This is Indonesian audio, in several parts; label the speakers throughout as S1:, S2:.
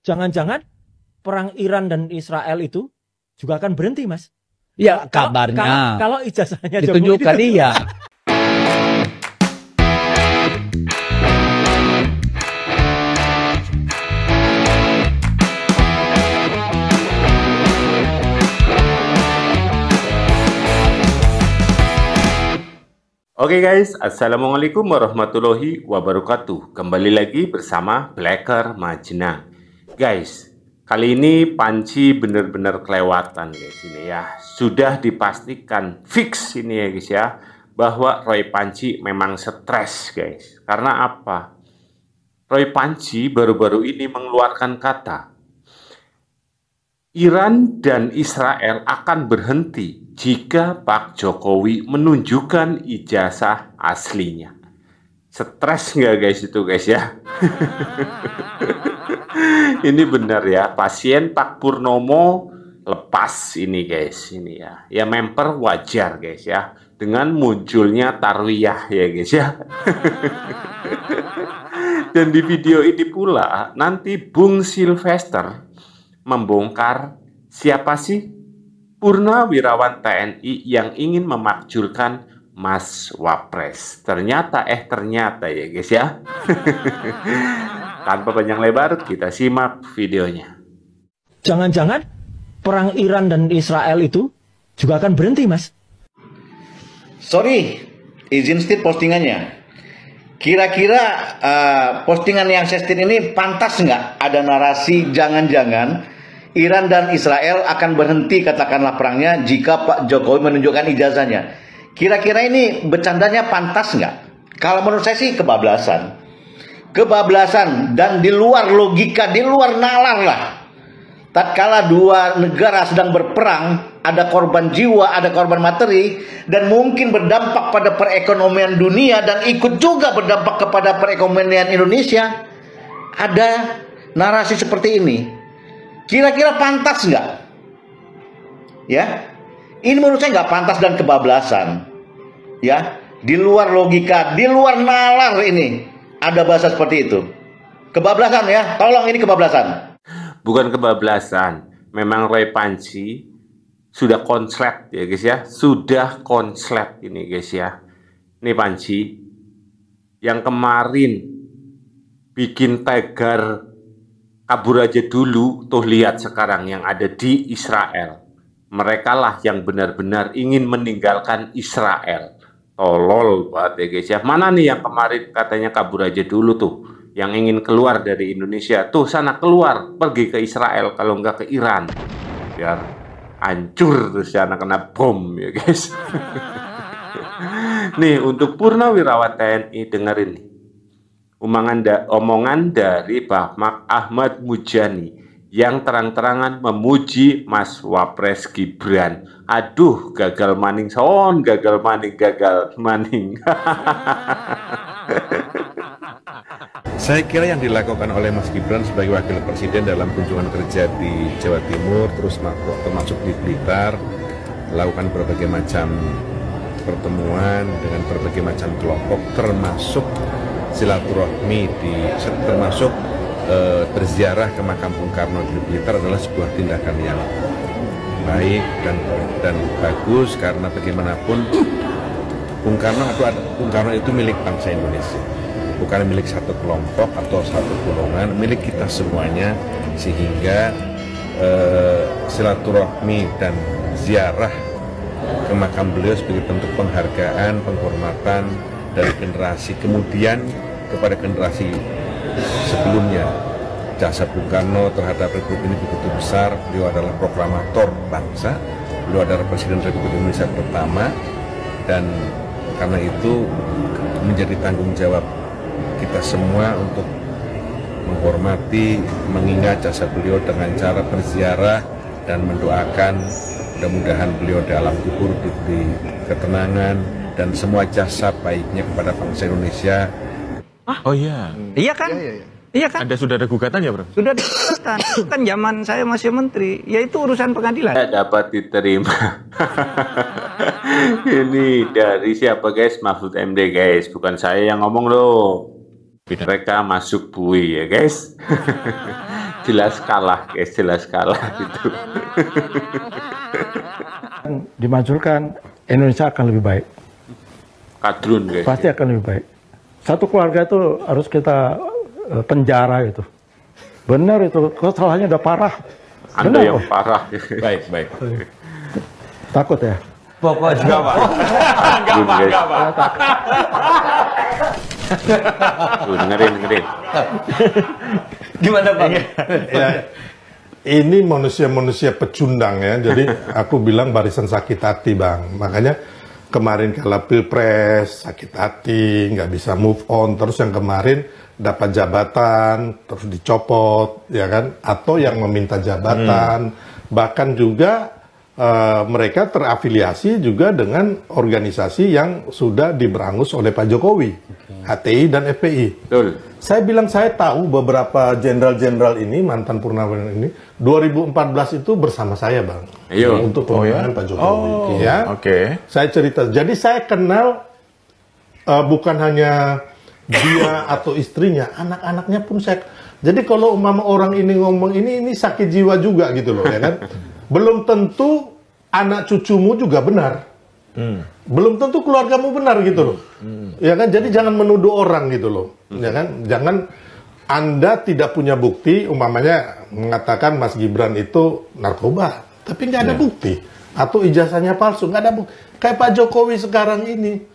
S1: Jangan-jangan perang Iran dan Israel itu juga akan berhenti, Mas?
S2: Ya, kabarnya.
S1: Kalau ijazahnya
S2: ditunjukkan, iya.
S3: Oke guys, Assalamualaikum warahmatullahi wabarakatuh. Kembali lagi bersama Blacker Majenang. Guys, kali ini Panji benar-benar kelewatan guys ini ya. Sudah dipastikan fix ini ya guys ya, bahwa Roy Panji memang stres guys. Karena apa? Roy Panji baru-baru ini mengeluarkan kata Iran dan Israel akan berhenti jika Pak Jokowi menunjukkan ijazah aslinya. Stres nggak guys itu guys ya? Ini benar ya, pasien Pak Purnomo lepas ini guys, ini ya. Ya memper wajar guys ya, dengan munculnya Tarwiyah ya guys ya. Dan di video ini pula nanti Bung Sylvester membongkar siapa sih purnawirawan TNI yang ingin memakzulkan Mas Wapres. Ternyata ya guys ya. Tanpa panjang lebar, kita simak videonya.
S1: Jangan-jangan perang Iran dan Israel itu juga akan berhenti, Mas?
S4: Sorry, izin state postingannya. Kira-kira postingan yang saya state ini pantas nggak ada narasi jangan-jangan Iran dan Israel akan berhenti katakanlah perangnya jika Pak Jokowi menunjukkan ijazahnya. Kira-kira ini bercandanya pantas nggak? Kalau menurut saya sih kebablasan. Kebablasan dan di luar logika, di luar nalar lah. Tatkala dua negara sedang berperang, ada korban jiwa, ada korban materi, dan mungkin berdampak pada perekonomian dunia dan ikut juga berdampak kepada perekonomian Indonesia. Ada narasi seperti ini. Kira-kira pantas nggak? Ya, ini menurut saya nggak pantas dan kebablasan. Ya, di luar logika, di luar nalar ini ada bahasa seperti itu. Kebablasan ya, tolong ini kebablasan.
S3: Bukan kebablasan, memang Roy Panji sudah konslet ya guys ya, sudah konslet ini guys ya. Ini Panji yang kemarin bikin tagar kabur aja dulu, tuh lihat sekarang yang ada di Israel. Mereka lah yang benar-benar ingin meninggalkan Israel. Tolol banget ya guys ya. Mana nih yang kemarin katanya kabur aja dulu tuh, yang ingin keluar dari Indonesia. Tuh sana keluar, pergi ke Israel, kalau nggak ke Iran. Biar hancur tuh sana kena bom ya guys. Nih untuk purnawirawan TNI dengerin nih. Omongan dari Pak Ahmad Mujani yang terang-terangan memuji Mas Wapres Gibran. Aduh, gagal maning son, gagal maning.
S5: Saya kira yang dilakukan oleh Mas Gibran sebagai Wakil Presiden dalam kunjungan kerja di Jawa Timur, terus termasuk di Blitar, melakukan berbagai macam pertemuan dengan berbagai macam kelompok, termasuk silaturahmi termasuk berziarah ke makam Bung Karno di Blitar adalah sebuah tindakan yang baik dan bagus, karena bagaimanapun Bung Karno itu milik bangsa Indonesia, bukan milik satu kelompok atau satu golongan, milik kita semuanya, sehingga silaturahmi dan ziarah ke makam beliau sebagai bentuk penghargaan, penghormatan dari generasi kemudian kepada generasi sebelumnya. Jasa Bung Karno terhadap Republik ini begitu besar. Beliau adalah proklamator bangsa, beliau adalah Presiden Republik Indonesia pertama, dan karena itu menjadi tanggung jawab kita semua untuk menghormati, mengingat jasa beliau dengan cara berziarah dan mendoakan mudah-mudahan beliau di alam kubur diberi ketenangan dan semua jasa baiknya kepada bangsa Indonesia.
S6: Oh iya.
S7: Iya kan? Iya kan?
S6: Sudah ada gugatan ya, Bro?
S7: Sudah digugatan. Kan zaman saya masih menteri, yaitu urusan pengadilan.
S3: Dapat diterima. Ini dari siapa guys? Mahfud MD guys, bukan saya yang ngomong loh. Mereka masuk bui ya guys. Jelas kalah, guys, jelas kalah gitu.
S8: Dimajukan, Indonesia akan lebih baik.
S3: Kadrun, guys.
S8: Pasti akan lebih baik. Satu keluarga itu harus kita penjara itu. Benar itu, kesalahannya udah parah.
S3: Anda
S8: Benar,
S3: yang
S8: kok.
S3: parah.
S6: Baik, baik.
S8: Takut ya?
S2: Pokoknya
S6: Enggak, Pak.
S3: Kadrun, guys.
S6: Enggak, Pak.
S3: Tuh, dengerin.
S2: gimana Pak?
S9: Ya, ini manusia-manusia pecundang ya. Jadi aku bilang barisan sakit hati, Bang. Makanya kemarin kalah pilpres, sakit hati, nggak bisa move on. Terus yang kemarin dapat jabatan, terus dicopot, ya kan? Atau yang meminta jabatan. Bahkan juga mereka terafiliasi juga dengan organisasi yang sudah diberangus oleh Pak Jokowi, HTI dan FPI.
S3: Betul.
S9: Saya bilang saya tahu beberapa jenderal-jenderal ini, mantan purnawirawan ini, 2014 itu bersama saya, Bang.
S3: Ayo.
S9: Untuk pemilihan Pak Jokowi. Ya.
S6: Oke.
S9: Saya cerita. Jadi saya kenal bukan hanya dia atau istrinya, anak-anaknya pun saya. Jadi kalau umpama orang ini ngomong ini sakit jiwa juga gitu loh, ya kan? Belum tentu anak cucumu juga benar. Belum tentu keluargamu benar gitu loh. Ya kan? Jadi jangan menuduh orang gitu loh. Ya kan? Jangan Anda tidak punya bukti, umpamanya mengatakan Mas Gibran itu narkoba, tapi nggak ada bukti. Atau ijazahnya palsu, nggak ada bukti. Kayak Pak Jokowi sekarang ini.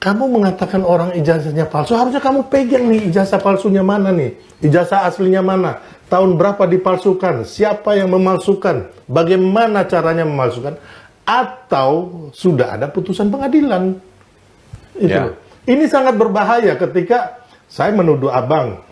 S9: Kamu mengatakan orang ijazahnya palsu, harusnya kamu pegang nih ijazah palsunya mana nih, ijazah aslinya mana, tahun berapa dipalsukan, siapa yang memalsukan, bagaimana caranya memalsukan, atau sudah ada putusan pengadilan. Itu.
S6: Ya.
S9: Ini sangat berbahaya ketika saya menuduh abang,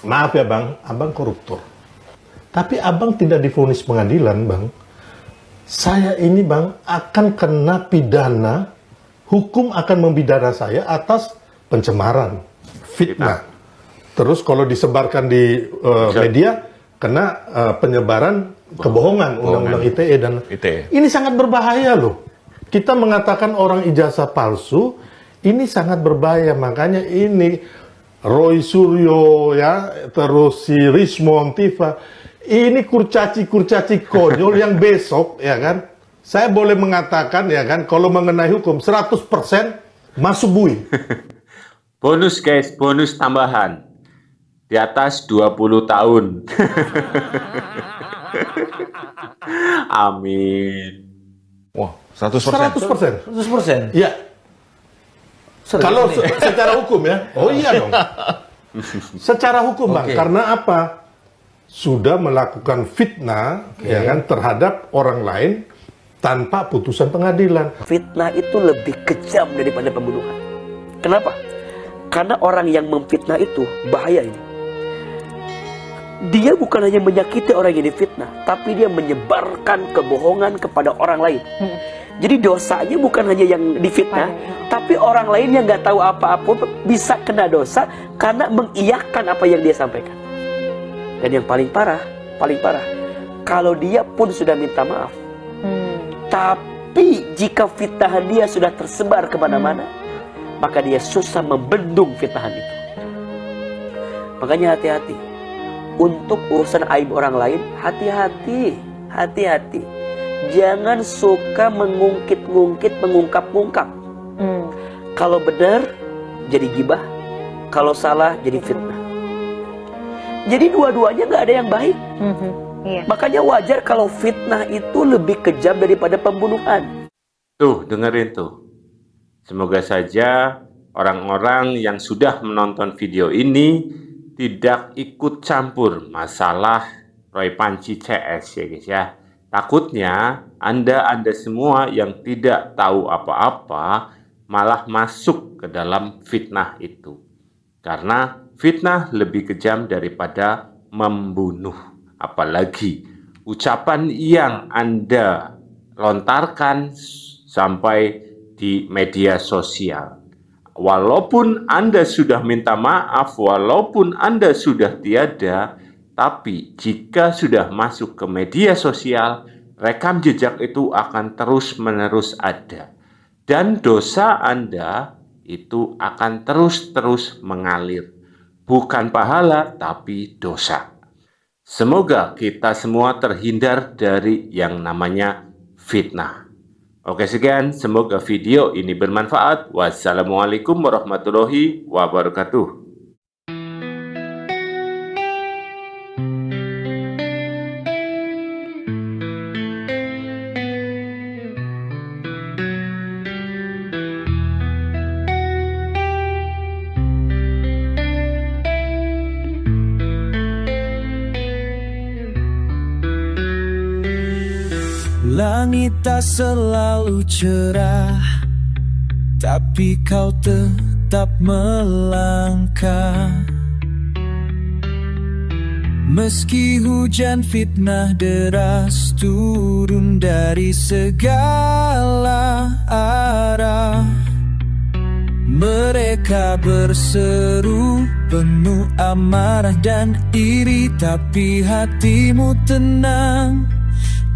S9: maaf ya bang, abang koruptor. Tapi abang tidak divonis pengadilan, bang. Saya ini bang akan kena pidana. Hukum akan membidana saya atas pencemaran, fitnah. Terus kalau disebarkan di media, kena penyebaran kebohongan, undang-undang ITE dan
S6: ITE.
S9: ini sangat berbahaya loh. Kita mengatakan orang ijazah palsu, ini sangat berbahaya. Makanya ini Roy Suryo ya, terus si Rismo Antifa, ini kurcaci konyol yang besok ya kan. Saya boleh mengatakan ya kan, kalau mengenai hukum 100% masuk bui.
S3: Bonus guys, bonus tambahan. Di atas 20 tahun. Amin.
S6: Wah, 100%.
S9: 100%. Iya. Kalau secara hukum ya. Oh iya dong. Secara hukum Bang, karena apa? Sudah melakukan fitnah ya kan terhadap orang lain tanpa putusan pengadilan.
S10: Fitnah itu lebih kejam daripada pembunuhan. Kenapa? Karena orang yang memfitnah itu bahaya ini. Dia bukan hanya menyakiti orang yang difitnah, tapi dia menyebarkan kebohongan kepada orang lain. Jadi dosanya bukan hanya yang difitnah, tapi orang lain yang nggak tahu apa-apa bisa kena dosa karena mengiyakan apa yang dia sampaikan. Dan yang paling parah, kalau dia pun sudah minta maaf, tapi jika fitnahan dia sudah tersebar kemana-mana, maka dia susah membendung fitnahan itu. Makanya hati-hati. Untuk urusan aib orang lain, hati-hati. Jangan suka mengungkit-ungkit, mengungkap-ungkap. Kalau benar, jadi gibah. Kalau salah, jadi fitnah. Jadi dua-duanya gak ada yang baik. Makanya wajar kalau fitnah itu lebih kejam daripada pembunuhan.
S3: Tuh, dengerin tuh. Semoga saja orang-orang yang sudah menonton video ini tidak ikut campur masalah Roy Panci CS ya guys ya. Takutnya Anda semua yang tidak tahu apa-apa malah masuk ke dalam fitnah itu. Karena fitnah lebih kejam daripada membunuh. Apalagi ucapan yang Anda lontarkan sampai di media sosial. Walaupun Anda sudah minta maaf, walaupun Anda sudah tiada, tapi jika sudah masuk ke media sosial, rekam jejak itu akan terus-menerus ada. Dan dosa Anda itu akan terus-terus mengalir. Bukan pahala, tapi dosa. Semoga kita semua terhindar dari yang namanya fitnah. Oke, sekian. Semoga video ini bermanfaat. Wassalamualaikum warahmatullahi wabarakatuh.
S11: Langit tak selalu cerah, tapi kau tetap melangkah. Meski hujan fitnah deras turun dari segala arah, mereka berseru penuh amarah dan iri, tapi hatimu tenang,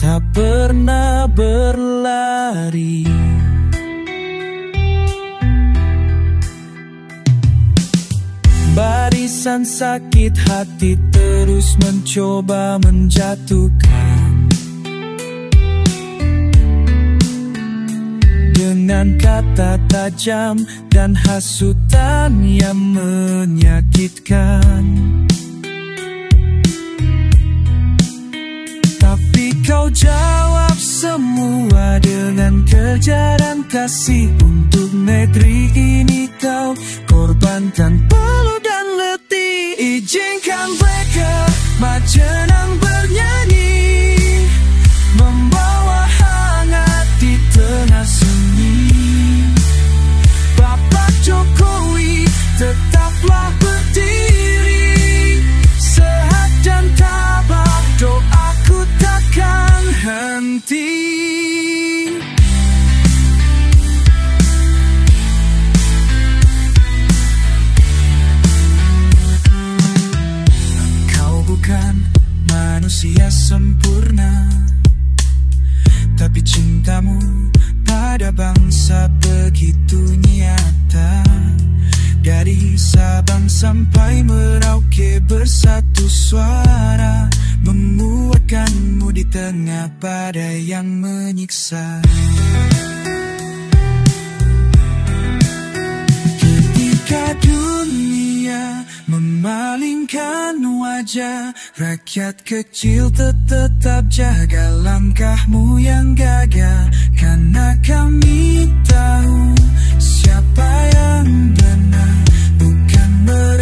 S11: tak pernah berlari. Barisan sakit hati terus mencoba menjatuhkan, dengan kata tajam dan hasutan yang menyakitkan. Kau jawab semua dengan kejaran kasih. Untuk negeri ini kau korbankan peluh dan letih. Izinkan mereka majenang bernyanyi, membawa hangat di tengah sunyi. Bapak Jokowi tetaplah berdiri, sehat dan tabah, doaku takkan henti. Engkau bukan manusia sempurna, tapi cintamu pada bangsa begitu nyata. Dari Sabang sampai Merauke bersatu suara, menguatkanmu di tengah badai yang menyiksa. Ketika dunia memalingkan wajah, rakyat kecil tetap jaga langkahmu yang gagah. Karena kami tahu siapa yang benar, bukan mereka.